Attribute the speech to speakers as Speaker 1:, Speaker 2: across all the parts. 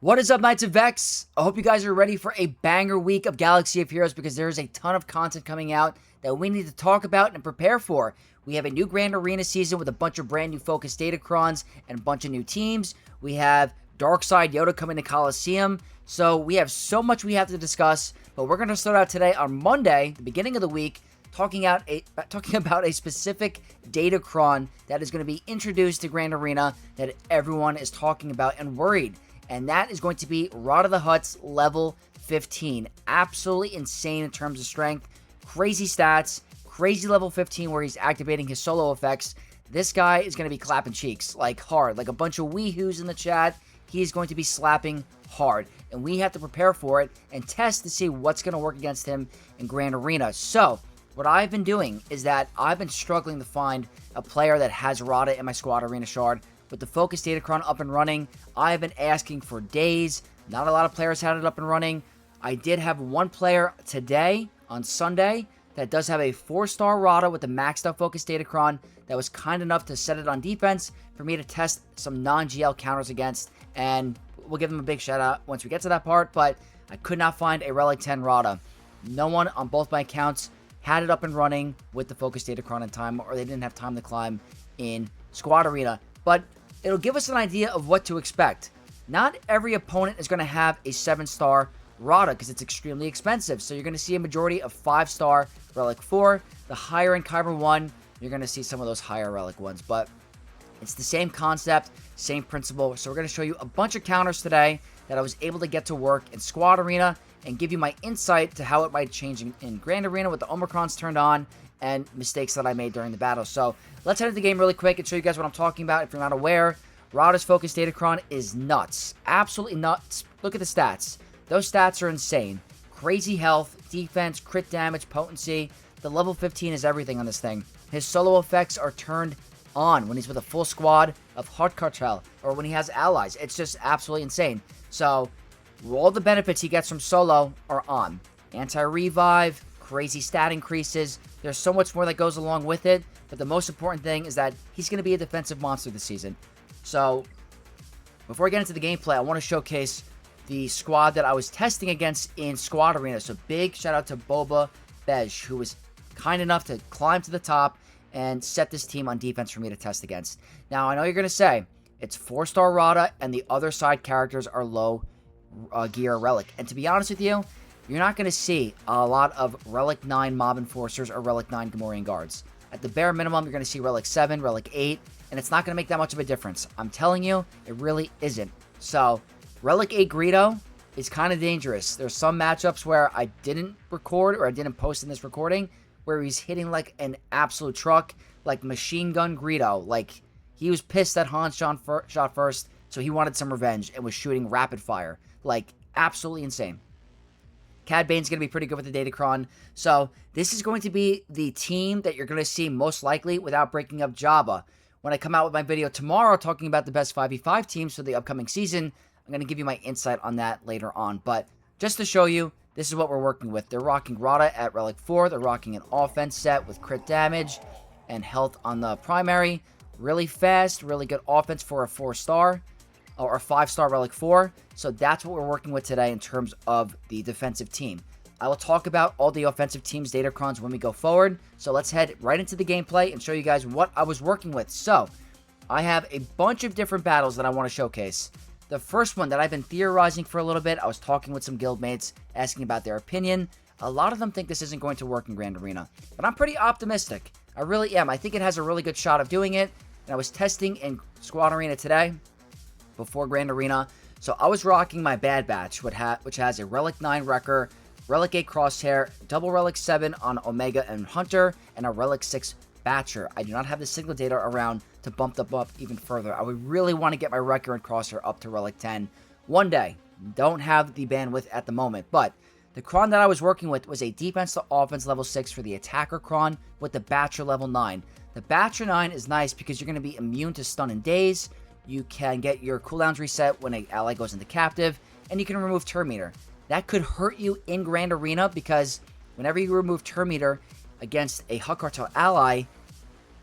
Speaker 1: What is up, Knights of Vex? I hope you guys are ready for a banger week of Galaxy of Heroes because there's a ton of content coming out that we need to talk about and prepare for. We have a new Grand Arena season with a bunch of brand new focus datacrons and a bunch of new teams. We have Darkseid Yoda coming to Coliseum. So we have so much we have to discuss, but we're going to start out today on Monday, the beginning of the week, talking about a specific datacron that is going to be introduced to Grand Arena that everyone is talking about and worried. And that is going to be Rotta the Hutt's level 15. Absolutely insane in terms of strength. Crazy stats. Crazy level 15 where he's activating his solo effects. This guy is going to be clapping cheeks like hard. Like a bunch of weehoos in the chat. He is going to be slapping hard. And we have to prepare for it and test to see what's going to work against him in Grand Arena. So, what I've been doing is that I've been struggling to find a player that has Rotta in my squad arena shard. With the Focus Datacron up and running, I've been asking for days. Not a lot of players had it up and running. I did have one player today, on Sunday, that does have a 4-star Rotta with the maxed out Focus Datacron that was kind enough to set it on defense for me to test some non-GL counters against, and we'll give them a big shout out once we get to that part, but I could not find a Relic 10 Rotta. No one on both my accounts had it up and running with the Focus Datacron in time, or they didn't have time to climb in Squad Arena. But it'll give us an idea of what to expect. Not every opponent is going to have a 7-star Rotta because it's extremely expensive. So you're going to see a majority of 5-star Relic 4. The higher end Kyber 1, you're going to see some of those higher Relic ones. But it's the same concept, same principle. So we're going to show you a bunch of counters today that I was able to get to work in Squad Arena and give you my insight to how it might change in Grand Arena with the Omicrons turned on and mistakes that I made during the battle. So let's head into the game really quick and show you guys what I'm talking about. If you're not aware, Rotta's Focus Datacron is nuts. Absolutely nuts. Look at the stats. Those stats are insane. Crazy health, defense, crit damage, potency. The level 15 is everything on this thing. His solo effects are turned on when he's with a full squad of Hutt Cartel or when he has allies. It's just absolutely insane. So all the benefits he gets from solo are on. Anti-revive, crazy stat increases. There's so much more that goes along with it, but the most important thing is that he's going to be a defensive monster this season. So, before I get into the gameplay, I want to showcase the squad that I was testing against in Squad Arena. So, big shout out to Boba Bej, who was kind enough to climb to the top and set this team on defense for me to test against. Now, I know you're going to say, it's 4-star Rotta and the other side characters are low gear Relic. And to be honest with you, you're not going to see a lot of Relic 9 Mob Enforcers or Relic 9 Gamorrean Guards. At the bare minimum, you're going to see Relic 7, Relic 8, and it's not going to make that much of a difference. I'm telling you, it really isn't. So, Relic 8 Greedo is kind of dangerous. There's some matchups where I didn't record or I didn't post in this recording where he's hitting like an absolute truck, like Machine Gun Greedo. Like, he was pissed that Hans shot first, so he wanted some revenge and was shooting rapid fire. Like, absolutely insane. Cad Bane's going to be pretty good with the Datacron. So, this is going to be the team that you're going to see most likely without breaking up Jabba. When I come out with my video tomorrow talking about the best 5v5 teams for the upcoming season, I'm going to give you my insight on that later on. But just to show you, this is what we're working with. They're rocking Rotta at Relic 4. They're rocking an offense set with crit damage and health on the primary. Really fast, really good offense for a 4-star. Or a 5-star Relic 4. So that's what we're working with today in terms of the defensive team. I will talk about all the offensive team's Datacrons when we go forward. So let's head right into the gameplay and show you guys what I was working with. So, I have a bunch of different battles that I want to showcase. The first one that I've been theorizing for a little bit, I was talking with some guildmates, asking about their opinion. A lot of them think this isn't going to work in Grand Arena. But I'm pretty optimistic. I really am. I think it has a really good shot of doing it. And I was testing in Squad Arena today before Grand Arena. So I was rocking my Bad Batch, which has a Relic 9 Wrecker, Relic 8 Crosshair, double Relic 7 on Omega and Hunter, and a Relic 6 Batcher. I do not have the signal data around to bump them up even further. I would really want to get my Wrecker and Crosshair up to Relic 10 one day. Don't have the bandwidth at the moment, but the Cron that I was working with was a defense to offense level 6 for the attacker Cron with the Batcher level 9. The Batcher 9 is nice because you're going to be immune to stun and daze. You can get your cooldowns reset when an ally goes into captive, and you can remove Turn Meter. That could hurt you in Grand Arena because whenever you remove Turn Meter against a Hutt Cartel ally,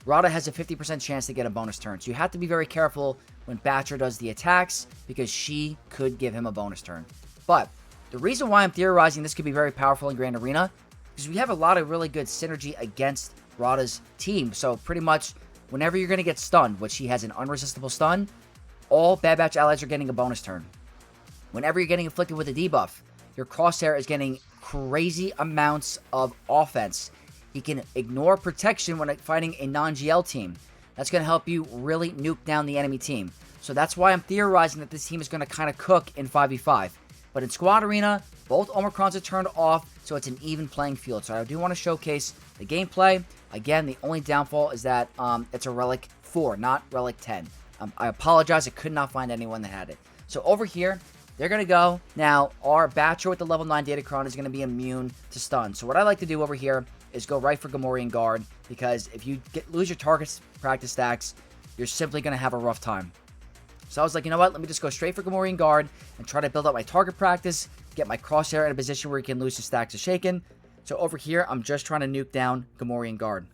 Speaker 1: Rotta has a 50% chance to get a bonus turn. So you have to be very careful when Batcher does the attacks because she could give him a bonus turn. But the reason why I'm theorizing this could be very powerful in Grand Arena is we have a lot of really good synergy against Rotta's team. So pretty much whenever you're going to get stunned, which he has an unresistible stun, all Bad Batch allies are getting a bonus turn. Whenever you're getting afflicted with a debuff, your Crosshair is getting crazy amounts of offense. He can ignore protection when fighting a non-GL team. That's going to help you really nuke down the enemy team. So that's why I'm theorizing that this team is going to kind of cook in 5v5. But in Squad Arena, both Omicrons are turned off, so it's an even playing field. So I do want to showcase the gameplay. Again, the only downfall is that it's a Relic 4, not Relic 10. I apologize, I could not find anyone that had it. So over here, they're going to go. Now, our Batcher with the level 9 Datacron is going to be immune to stun. So what I like to do over here is go right for Gamorrean Guard, because if you lose your target's practice stacks, you're simply going to have a rough time. So I was like, you know what, let me just go straight for Gamorrean Guard and try to build up my target practice, get my Crosshair in a position where he can lose his stacks of Shaken. So over here, I'm just trying to nuke down Gamorrean Guard.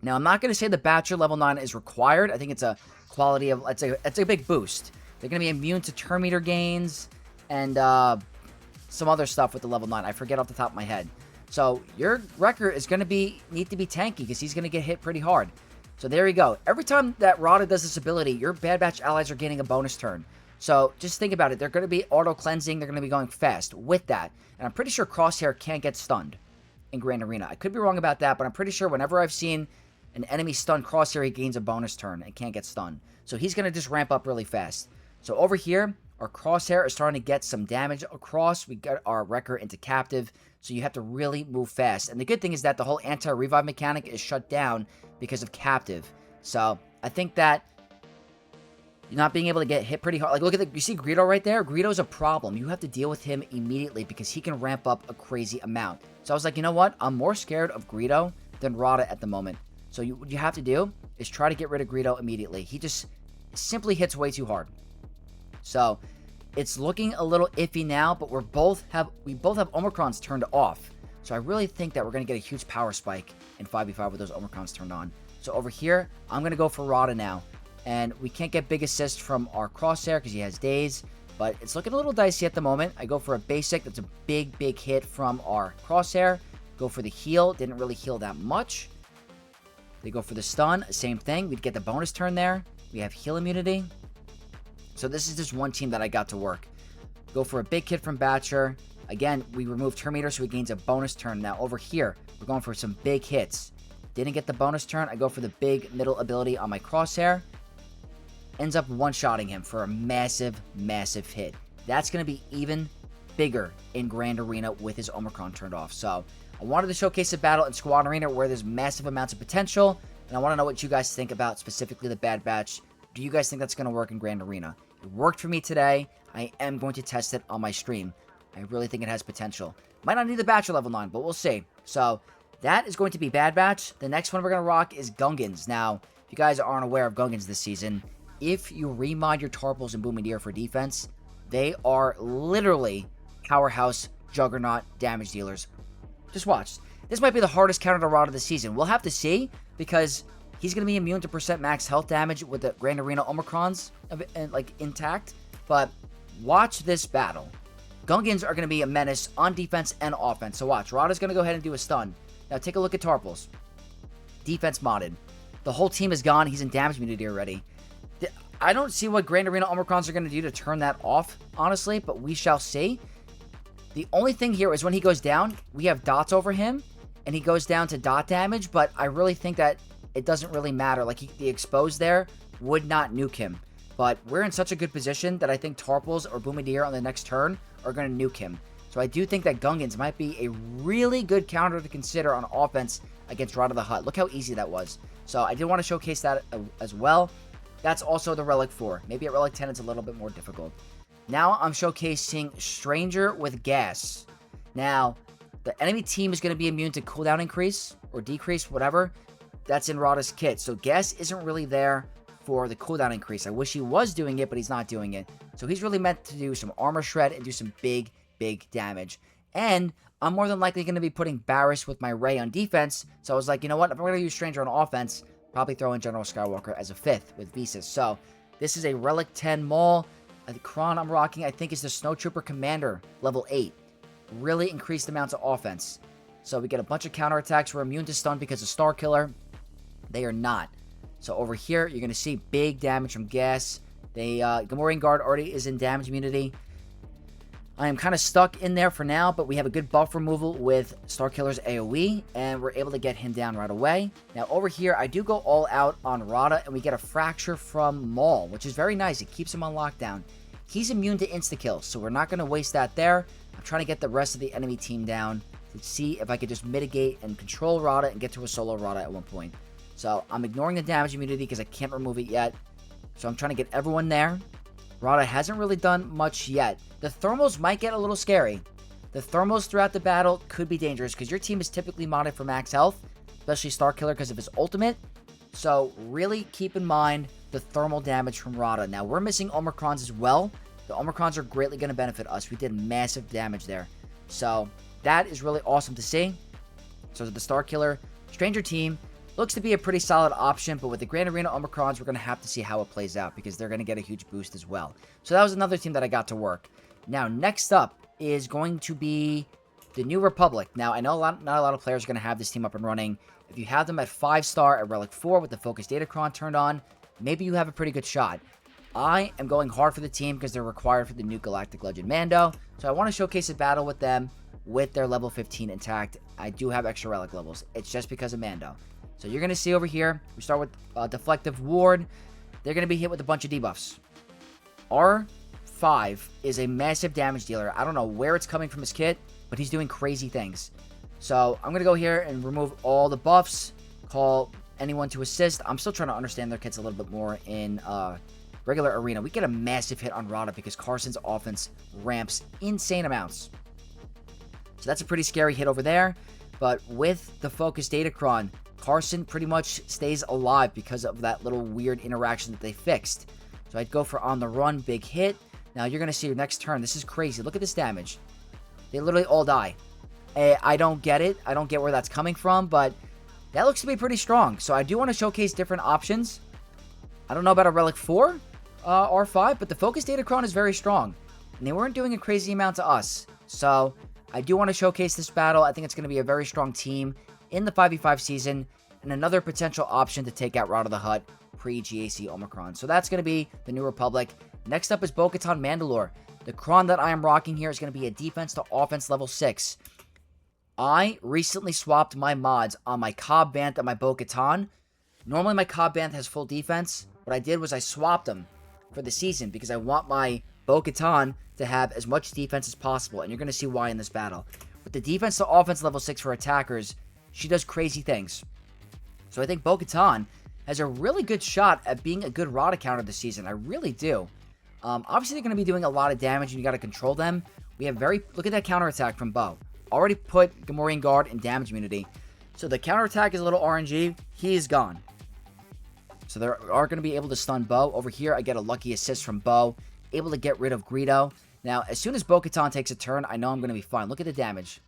Speaker 1: Now, I'm not going to say the Batcher level 9 is required. I think it's a quality of, it's a big boost. They're going to be immune to turn meter gains and some other stuff with the level 9. I forget off the top of my head. So your Wrecker is going to need to be tanky because he's going to get hit pretty hard. So there you go. Every time that Rotta does this ability, your Bad Batch allies are getting a bonus turn. So just think about it. They're going to be auto-cleansing. They're going to be going fast with that. And I'm pretty sure Crosshair can't get stunned in Grand Arena. I could be wrong about that, but I'm pretty sure whenever I've seen an enemy stun Crosshair, he gains a bonus turn and can't get stunned. So he's going to just ramp up really fast. So over here, our Crosshair is starting to get some damage across. We got our Wrecker into captive. So you have to really move fast. And the good thing is that the whole anti-revive mechanic is shut down because of captive. So I think that you're not being able to get hit pretty hard. Like, look at you see Greedo right there? Greedo's a problem. You have to deal with him immediately because he can ramp up a crazy amount. So I was like, you know what? I'm more scared of Greedo than Rotta at the moment. So what you have to do is try to get rid of Greedo immediately. He just simply hits way too hard. So it's looking a little iffy now, but we both have Omicrons turned off. So I really think that we're going to get a huge power spike in 5v5 with those Omicrons turned on. So over here, I'm going to go for Rotta now. And we can't get big assist from our Crosshair because he has days. But it's looking a little dicey at the moment. I go for a basic. That's a big, big hit from our Crosshair. Go for the heal. Didn't really heal that much. They go for the stun. Same thing. We'd get the bonus turn there. We have heal immunity. So this is just one team that I got to work. Go for a big hit from Batcher. Again, we remove turn meter, so he gains a bonus turn. Now over here, we're going for some big hits. Didn't get the bonus turn. I go for the big middle ability on my Crosshair. Ends up one-shotting him for a massive, massive hit. That's going to be even bigger in Grand Arena with his Omicron turned off. So I wanted to showcase a battle in Squad Arena where there's massive amounts of potential. And I want to know what you guys think about specifically the Bad Batch. Do you guys think that's going to work in Grand Arena? It worked for me today. I am going to test it on my stream. I really think it has potential. Might not need the Batcher level 9, but we'll see. So that is going to be Bad Batch. The next one we're going to rock is Gungans. Now, if you guys aren't aware of Gungans this season, if you remod your Tarpals and Bombardier for defense, they are literally powerhouse juggernaut damage dealers. Just watch. This might be the hardest counter to Rotta this season. We'll have to see, because he's going to be immune to percent max health damage with the Grand Arena Omicrons like intact. But watch this battle. Gungans are going to be a menace on defense and offense. So watch. Rotta's going to go ahead and do a stun. Now take a look at Tarpals. Defense modded. The whole team is gone. He's in damage immunity already. I don't see what Grand Arena Omicrons are going to do to turn that off, honestly, but we shall see. The only thing here is when he goes down, we have dots over him, and he goes down to dot damage, but I really think that it doesn't really matter. Like, the exposed there would not nuke him. But we're in such a good position that I think Tarpals or Bombardier on the next turn are going to nuke him. So I do think that Gungans might be a really good counter to consider on offense against Rotta the Hutt. Look how easy that was. So I did want to showcase that as well. That's also the Relic 4. Maybe at Relic 10 it's a little bit more difficult. Now I'm showcasing Stranger with Gas. Now, the enemy team is going to be immune to cooldown increase or decrease, whatever. That's in Rotta's kit. So Gas isn't really there for the cooldown increase. I wish he was doing it, but he's not doing it. So he's really meant to do some armor shred and do some big, big damage. And I'm more than likely going to be putting Barris with my Ray on defense. So I was like, you know what? If I'm going to use Stranger on offense, probably throw in General Skywalker as a 5th with Visas. So This is a Relic 10 Maul. The Cron I'm rocking, I think, is the Snowtrooper Commander, level 8. Really increased amounts of offense. So we get a bunch of counterattacks. We're immune to stun because of Starkiller. They are not. So over here, you're going to see big damage from gas. Gamorrean Guard already is in damage immunity. I am kind of stuck in there for now, but we have a good buff removal with Starkiller's AoE, and we're able to get him down right away. Now over here, I do go all out on Rotta, and we get a Fracture from Maul, which is very nice. It keeps him on lockdown. He's immune to insta-kills, so we're not going to waste that there. I'm trying to get the rest of the enemy team down to see if I could just mitigate and control Rotta and get to a solo Rotta at one point. So I'm ignoring the damage immunity because I can't remove it yet. So I'm trying to get everyone there. Rotta hasn't really done much yet. The thermals might get a little scary. The thermals throughout the battle could be dangerous because your team is typically modded for max health, especially Starkiller because of his ultimate. So really keep in mind the thermal damage from Rotta. Now we're missing Omicrons as well. The Omicrons are greatly going to benefit us. We did massive damage there. So that is really awesome to see. So the Starkiller Stranger team looks to be a pretty solid option, but with the Grand Arena Omicrons, we're going to have to see how it plays out because they're going to get a huge boost as well. So that was another team that I got to work. Now, next up is going to be the New Republic. Now, I know not a lot of players are going to have this team up and running. If you have them at 5-star at Relic 4 with the Focus Datacron turned on, maybe you have a pretty good shot. I am going hard for the team because they're required for the new Galactic Legend Mando. So I want to showcase a battle with them with their level 15 intact. I do have extra Relic levels. It's just because of Mando. So you're going to see over here, we start with Deflective Ward. They're going to be hit with a bunch of debuffs. R5 is a massive damage dealer. I don't know where it's coming from his kit, but he's doing crazy things. So I'm going to go here and remove all the buffs. Call anyone to assist. I'm still trying to understand their kits a little bit more in regular arena. We get a massive hit on Rotta because Carson's offense ramps insane amounts. So that's a pretty scary hit over there. But with the Focus Datacron, Carson pretty much stays alive because of that little weird interaction that they fixed. So I'd go for on the run, big hit. Now you're going to see your next turn. This is crazy. Look at this damage. They literally all die. I don't get it. I don't get where that's coming from, but that looks to be pretty strong. So I do want to showcase different options. I don't know about a Relic 4 R5, but the Focus Datacron is very strong. And they weren't doing a crazy amount to us. So I do want to showcase this battle. I think it's going to be a very strong team in the 5v5 season, and another potential option to take out Rotta the Hutt pre-GAC Omicron. So that's going to be the New Republic. Next up is Bo-Katan Mandalore. The Cron that I am rocking here is going to be a defense to offense level 6. I recently swapped my mods on my Cobb Vanth and my Bo-Katan. Normally my Cobb Vanth has full defense. What I did was I swapped them for the season because I want my Bo-Katan to have as much defense as possible, and you're going to see why in this battle. With the defense to offense level 6 for attackers, she does crazy things. So I think Bo-Katan has a really good shot at being a good Rotta counter this season. I really do. Obviously, they're going to be doing a lot of damage, and you got to control them. We have look at that counterattack from Bo. Already put Gamorrean Guard in damage immunity. So the counterattack is a little RNG. He is gone. So they are going to be able to stun Bo. Over here, I get a lucky assist from Bo. Able to get rid of Greedo. Now, as soon as Bo-Katan takes a turn, I know I'm going to be fine. Look at the damage.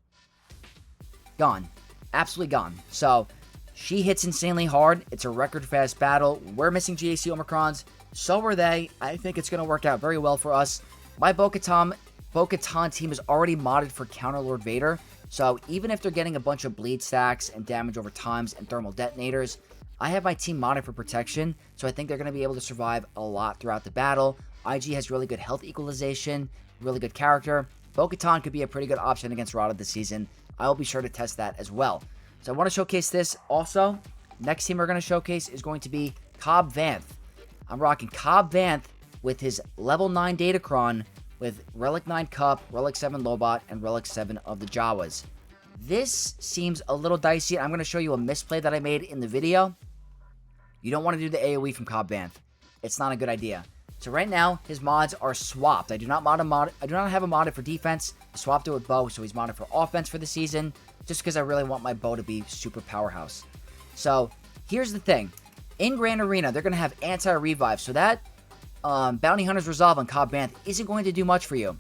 Speaker 1: Gone. Absolutely gone. So she hits insanely hard. It's a record fast battle. We're missing GAC Omicrons. So are they. I think it's going to work out very well for us. My Bo-Katan team is already modded for Counter Lord Vader. So even if they're getting a bunch of bleed stacks and damage over times and thermal detonators, I have my team modded for protection. So I think they're going to be able to survive a lot throughout the battle. IG has really good health equalization. Really good character. Bo-Katan could be a pretty good option against Rotta this season. I will be sure to test that as well. So I want to showcase this also. Next team we're going to showcase is going to be Cobb Vanth. I'm rocking Cobb Vanth with his level 9 Datacron with Relic 9 Cup, Relic 7 Lobot, and Relic 7 of the Jawas. This seems a little dicey. I'm going to show you a misplay that I made in the video. You don't want to do the AoE from Cobb Vanth. It's not a good idea. So right now, his mods are swapped. I do not have a modded for defense. I swapped it with Bo, so he's modded for offense for the season, just because I really want my Bo to be super powerhouse. So here's the thing. In Grand Arena, they're going to have anti-revive, so that Bounty Hunter's Resolve on Cobb Vanth isn't going to do much for you.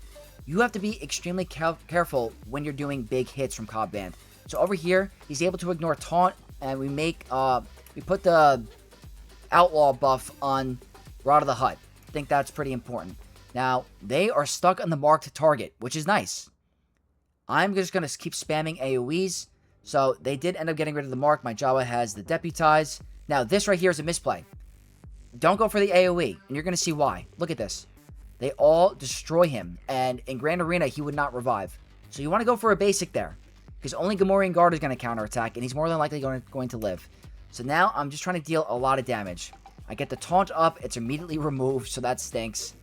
Speaker 1: You have to be extremely careful when you're doing big hits from Cobb Vanth. So over here, he's able to ignore Taunt, and we put the Outlaw buff on Rotta the Hutt. think that's pretty important. Now, they are stuck on the marked target, which is nice. I'm just going to keep spamming AoEs. So they did end up getting rid of the mark. My Jawa has the deputize. Now, this right here is a misplay. Don't go for the AoE, and you're going to see why. Look at this. They all destroy him, and in Grand Arena, he would not revive. So you want to go for a basic there, because only Gamorrean Guard is going to counterattack, and he's more than likely going to live. So now I'm just trying to deal a lot of damage. I get the taunt up, it's immediately removed, so that stinks.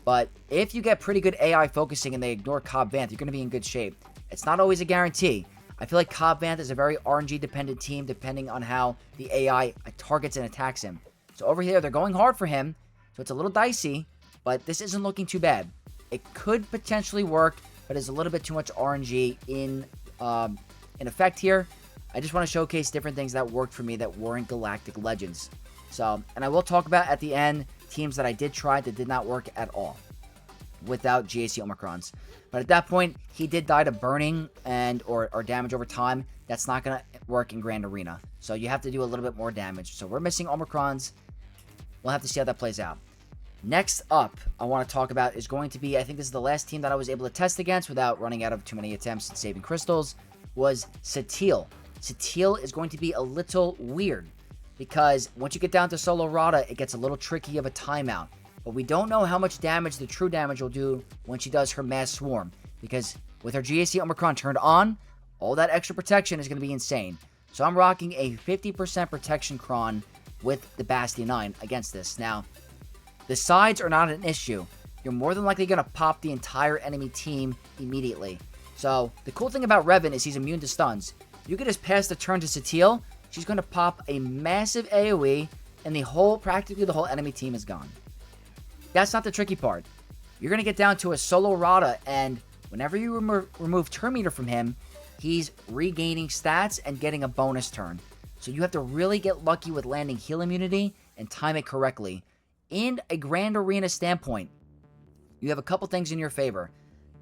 Speaker 1: But if you get pretty good AI focusing and they ignore Cobb Vanth, you're going to be in good shape. It's not always a guarantee. I feel like Cobb Vanth is a very RNG-dependent team, depending on how the AI targets and attacks him. So over here, they're going hard for him, so it's a little dicey, but this isn't looking too bad. It could potentially work, but there's a little bit too much RNG in effect here. I just want to showcase different things that worked for me that weren't Galactic Legends. So, and I will talk about at the end teams that I did try that did not work at all without GAC Omicrons. But at that point, he did die to burning and or damage over time. That's not going to work in Grand Arena. So you have to do a little bit more damage. So we're missing Omicrons. We'll have to see how that plays out. Next up, I want to talk about is going to be, I think this is the last team that I was able to test against without running out of too many attempts and saving crystals, was Satele. Satele is going to be a little weird because once you get down to solo Rotta, it gets a little tricky of a timeout. But we don't know how much damage the true damage will do when she does her mass swarm, because with her GAC Omicron turned on, all that extra protection is going to be insane. So I'm rocking a 50% protection cron with the Bastion 9 against this. Now, the sides are not an issue. You're more than likely going to pop the entire enemy team immediately. So the cool thing about Revan is he's immune to stuns. You could just pass the turn to Satele. She's going to pop a massive AoE, and practically the whole enemy team is gone. That's not the tricky part. You're going to get down to a solo Rotta, and whenever you remove turn meter from him, he's regaining stats and getting a bonus turn. So you have to really get lucky with landing heal immunity and time it correctly. In a Grand Arena standpoint, you have a couple things in your favor.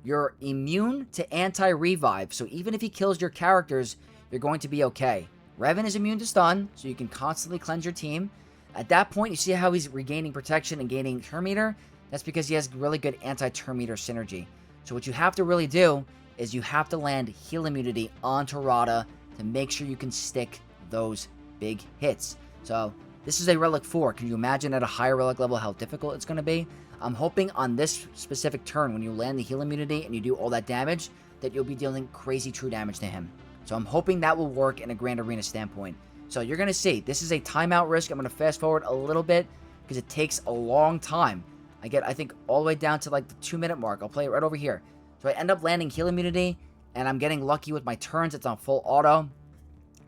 Speaker 1: You're immune to anti-revive, so even if he kills your characters, you're going to be okay. Revan is immune to stun, so you can constantly cleanse your team. At that point, you see how he's regaining protection and gaining turn meter? That's because he has really good anti-turn meter synergy. So what you have to really do is you have to land heal immunity onto Rotta to make sure you can stick those big hits. So this is a Relic 4. Can you imagine at a higher Relic level how difficult it's going to be? I'm hoping on this specific turn, when you land the heal immunity and you do all that damage, that you'll be dealing crazy true damage to him. So I'm hoping that will work in a Grand Arena standpoint. So you're going to see, this is a timeout risk. I'm going to fast forward a little bit because it takes a long time. I get, I think, all the way down to like the 2-minute mark. I'll play it right over here. So I end up landing heal immunity, and I'm getting lucky with my turns. It's on full auto.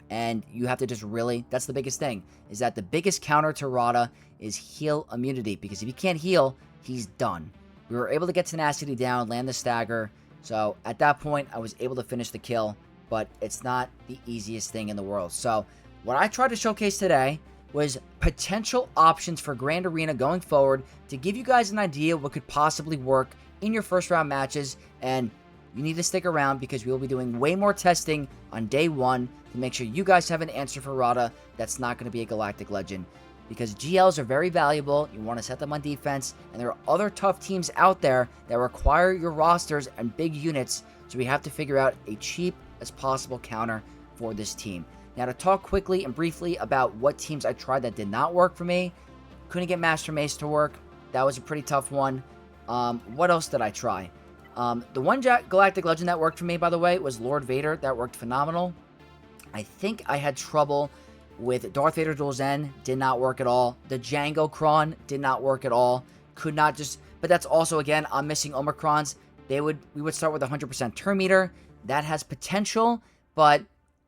Speaker 1: And you have to just really, that's the biggest thing, is that the biggest counter to Rotta is heal immunity. Because if you can't heal, he's done. We were able to get tenacity down, land the stagger. So at that point, I was able to finish the kill. But it's not the easiest thing in the world. So what I tried to showcase today was potential options for Grand Arena going forward to give you guys an idea what could possibly work in your first round matches. And you need to stick around because we will be doing way more testing on day one to make sure you guys have an answer for Rotta that's not going to be a Galactic Legend. Because GLs are very valuable, you want to set them on defense, and there are other tough teams out there that require your rosters and big units, so we have to figure out a cheap as possible counter for this team. Now to talk quickly and briefly about what teams I tried that did not work for me. Couldn't get Master Mace to work. That was a pretty tough one. What else did I try? The one Galactic Legend that worked for me, by the way, was Lord Vader. That worked phenomenal. I think I had trouble with Darth Vader Dual Zen. Did not work at all. The Django Kron did not work at all. Could not just... But that's also, again, I'm missing Omicrons. We would start with 100% turn meter. That has potential, but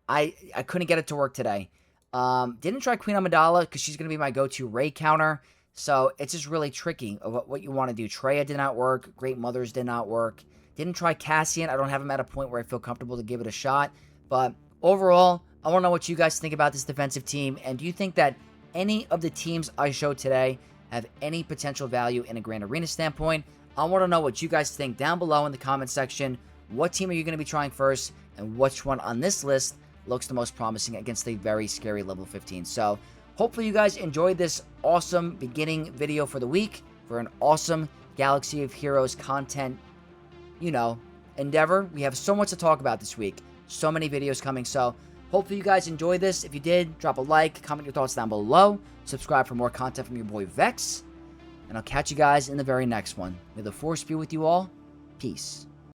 Speaker 1: I couldn't get it to work today. Didn't try Queen Amidala because she's going to be my go-to Rey counter. So it's just really tricky of what you want to do. Traya did not work. Great Mothers did not work. Didn't try Cassian. I don't have him at a point where I feel comfortable to give it a shot. But overall, I want to know what you guys think about this defensive team. And do you think that any of the teams I showed today have any potential value in a Grand Arena standpoint? I want to know what you guys think down below in the comment section. What team are you going to be trying first? And which one on this list looks the most promising against a very scary level 15? So hopefully you guys enjoyed this awesome beginning video for the week. for an awesome Galaxy of Heroes content, endeavor. We have so much to talk about this week. So many videos coming, so hopefully you guys enjoyed this. If you did, drop a like, comment your thoughts down below, subscribe for more content from your boy Vex, and I'll catch you guys in the very next one. May the Force be with you all. Peace.